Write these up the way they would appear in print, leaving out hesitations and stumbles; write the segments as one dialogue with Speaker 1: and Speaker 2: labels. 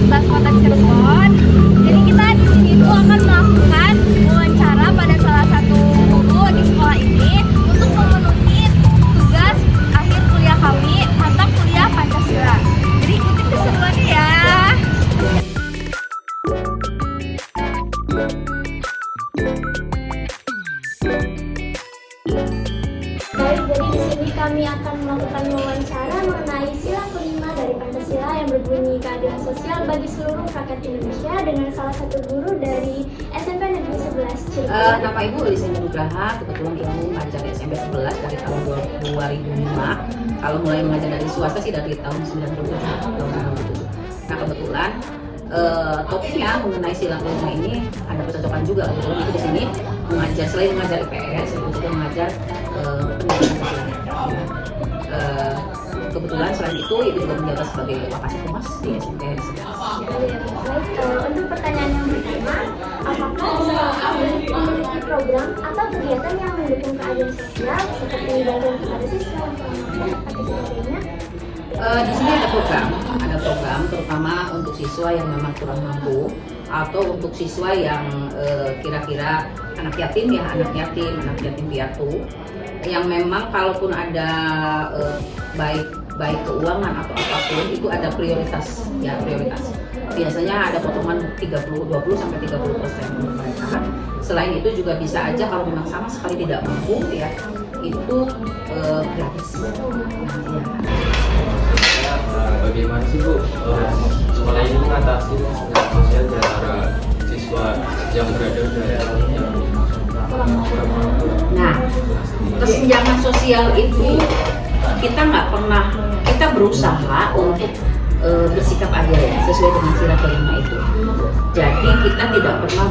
Speaker 1: Universitas Kota Cirebon. Jadi kita di sini tuh akan melakukan wawancara pada salah satu guru di sekolah ini untuk memenuhi tugas akhir kuliah kami, mata kuliah Pancasila. Jadi ikutin keseruannya ya.
Speaker 2: Baik, jadi di sini kami akan melakukan wawancara mengenai sila kelima dari Pancasila yang berbunyi keadilan sosial bagi seluruh rakyat Indonesia dengan salah satu guru dari SMP Negeri 11 Cirebon.
Speaker 3: Nama Ibu Elisa Nugraha, kebetulan Ibu mengajar di SMP 11 dari tahun 2005. Kalau mulai mengajar dari swasta sih dari tahun 97. Nah kebetulan topiknya mengenai sila kelima ini ada percocokan juga. Kebetulan Ibu di sini mengajar, selain mengajar IPS, Ibu juga mengajar kebetulan selain itu Ibu juga menjabat sebagai Wakasih Humas di SMP 11.
Speaker 2: Untuk pertanyaan yang pertama, apakah sekolah memiliki program atau kegiatan yang mendukung keadilan sosial seperti bantuan kepada siswa yang sebagainya?
Speaker 3: Di sini ada program terutama untuk siswa yang memang kurang mampu atau untuk siswa yang kira-kira anak yatim piatu yang memang kalaupun ada baik keuangan atau apapun itu ada prioritas. Biasanya ada potongan 20 sampai 30% untuk mereka. Selain itu juga bisa aja kalau memang sama sekali tidak mampu ya itu gratis.
Speaker 4: Bagaimana sih Bu sekolah ini mengatasi kesenjangan sosial di antara siswa yang berada di daerah yang kurang mampu?
Speaker 3: Nah, kesenjangan sosial itu kita berusaha untuk bersikap adil ya, sesuai dengan sila kelima itu. Jadi kita tidak pernah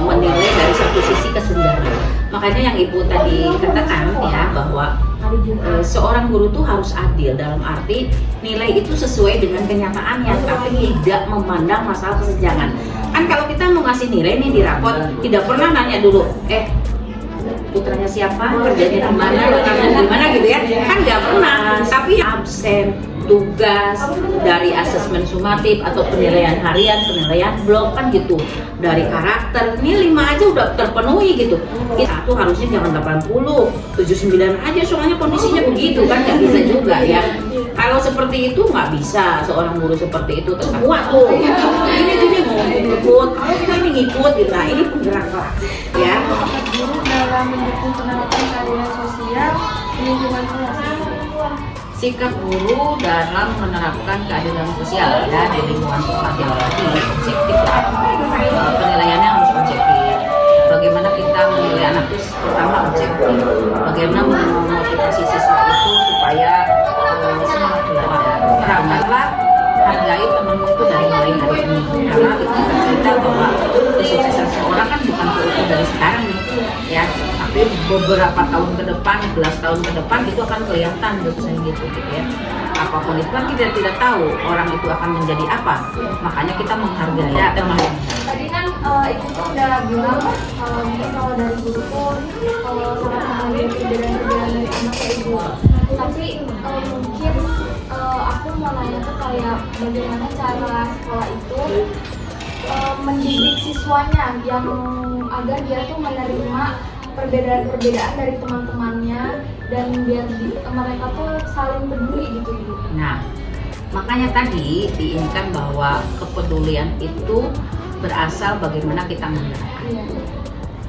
Speaker 3: menilai dari satu sisi kesenjangan. Makanya yang Ibu tadi katakan ya bahwa seorang guru tuh harus adil dalam arti nilai itu sesuai dengan kenyataannya, tapi tidak memandang masalah kesenjangan. Kan kalau kita mau ngasih nilai nih di rapot, tidak pernah nanya dulu, putranya siapa, kerjanya di mana, rekannya di mana gitu ya, kan nggak pernah. Tapi absen, tugas, dari asesmen sumatif atau penilaian harian, penilaian blok kan gitu, dari karakter, ini 5 aja udah terpenuhi gitu. Satu harusnya jangan 80, 79 aja soalnya kondisinya begitu kan, nggak bisa juga ya. Kalau seperti itu nggak bisa seorang guru seperti itu terkuat tuh. Ini mau ngikut, kalau kita ini ngikut gitu, nah ini penggerak kelas ya.
Speaker 1: Guru dalam mendukung penerapan keadilan sosial di lingkungan kelas.
Speaker 3: Sikap guru dalam menerapkan keadilan sosial ya di lingkungan sekolah yang lagi objektif. Penilaiannya harus objektif. Bagaimana kita menilai anak itu pertama objektif. Bagaimana memotivasi siswa itu supaya semangat belajar. Terangkanlah hargai temanmu itu dari mulai hari ini. Karena itu bercerita bahwa kesuksesan seorang kan bukan terukur dari sekarang nih, ya. Tapi beberapa tahun ke depan, belas tahun ke depan itu akan kelihatan gitu ya. Apapun itu kan kita tidak tahu orang itu akan menjadi apa. Makanya kita menghargai ya, teman.
Speaker 1: Tadi kan Ibu tuh udah bilang mungkin kalau dari guru tuh sangat menghargai perbedaan dari anaknya Ibu. Tapi mungkin aku mau nanya tuh kayak bagaimana cara sekolah itu mendidik siswanya yang agar dia tuh menerima perbedaan-perbedaan dari teman-temannya dan biar mereka tuh saling peduli gitu Ibu.
Speaker 3: Nah, makanya tadi diinginkan bahwa kepedulian itu berasal bagaimana kita menggerakkan.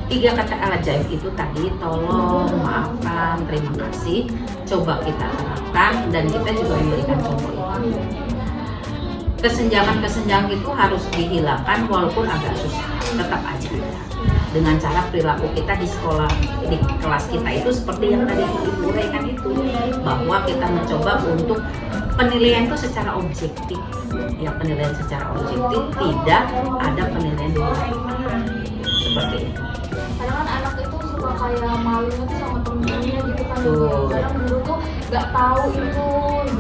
Speaker 3: 3 kata ajaib itu tadi, tolong, maafkan, terima kasih, coba kita terapkan dan kita juga memberikan contoh itu. Kesenjangan itu harus dihilangkan walaupun agak susah, tetap aja dengan cara perilaku kita di sekolah, di kelas kita itu seperti yang tadi Ibu uraikan itu, bahwa kita mencoba untuk penilaian itu secara objektif ya, penilaian secara objektif, tidak ada penilaian di luar seperti itu.
Speaker 1: Kadang kan anak itu suka kayak malunya tuh sama temennya gitu kan, kadang guru tuh nggak tahu itu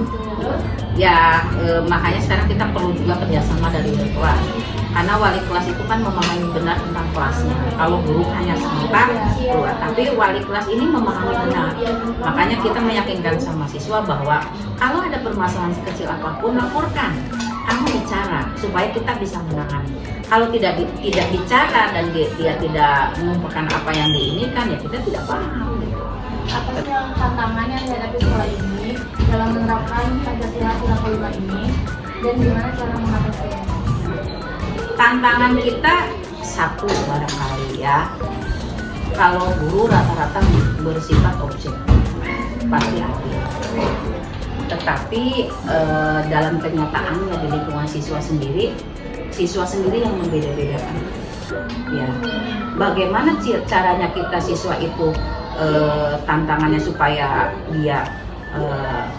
Speaker 1: gitu
Speaker 3: ya. Makanya sekarang kita perlu juga kerjasama dari wali kelas, karena wali kelas itu kan memahami benar tentang kelasnya. Kalau guru hanya sebentar keluar, tapi wali kelas ini memahami benar. Makanya kita meyakinkan sama siswa bahwa kalau ada permasalahan sekecil apapun laporkan. kamu bicara supaya kita bisa menangani. Kalau tidak bicara dan dia tidak mengumpulkan apa yang diinginkan, ya kita tidak paham gitu.
Speaker 1: Apa sih yang tantangan yang dihadapi sekolah ini dalam menerapkan Pancasila Sila Kelima ini, dan gimana cara mengatasinya?
Speaker 3: Tantangan kita satu barangkali ya, kalau guru rata-rata bersifat objektif, pasti adil. Tetapi dalam kenyataannya di lingkungan siswa sendiri yang membeda-bedakan. Ya, bagaimana caranya kita siswa itu tantangannya supaya dia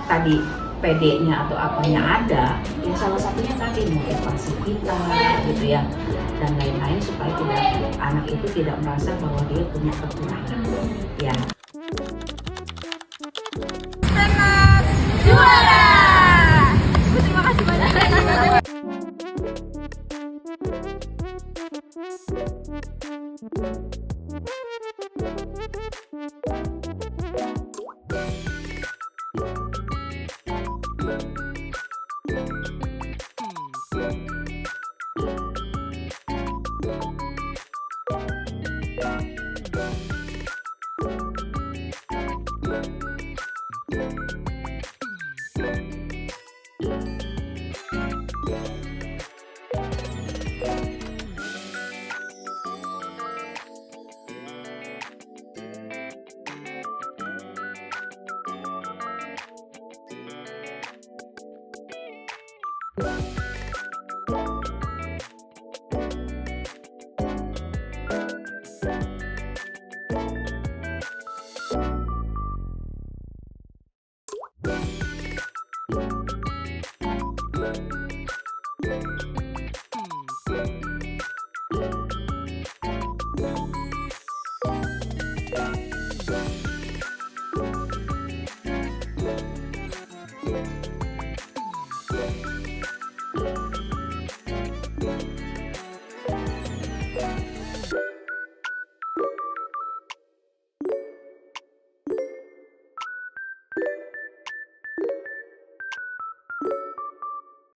Speaker 3: tadi PD-nya atau apanya ada, ya salah satunya tadi motivasi kita gitu ya, dan lain-lain supaya anak itu tidak merasa bahwa dia punya kekurangan. Ya.
Speaker 2: Juara! Terima kasih banyak.
Speaker 3: Thank you.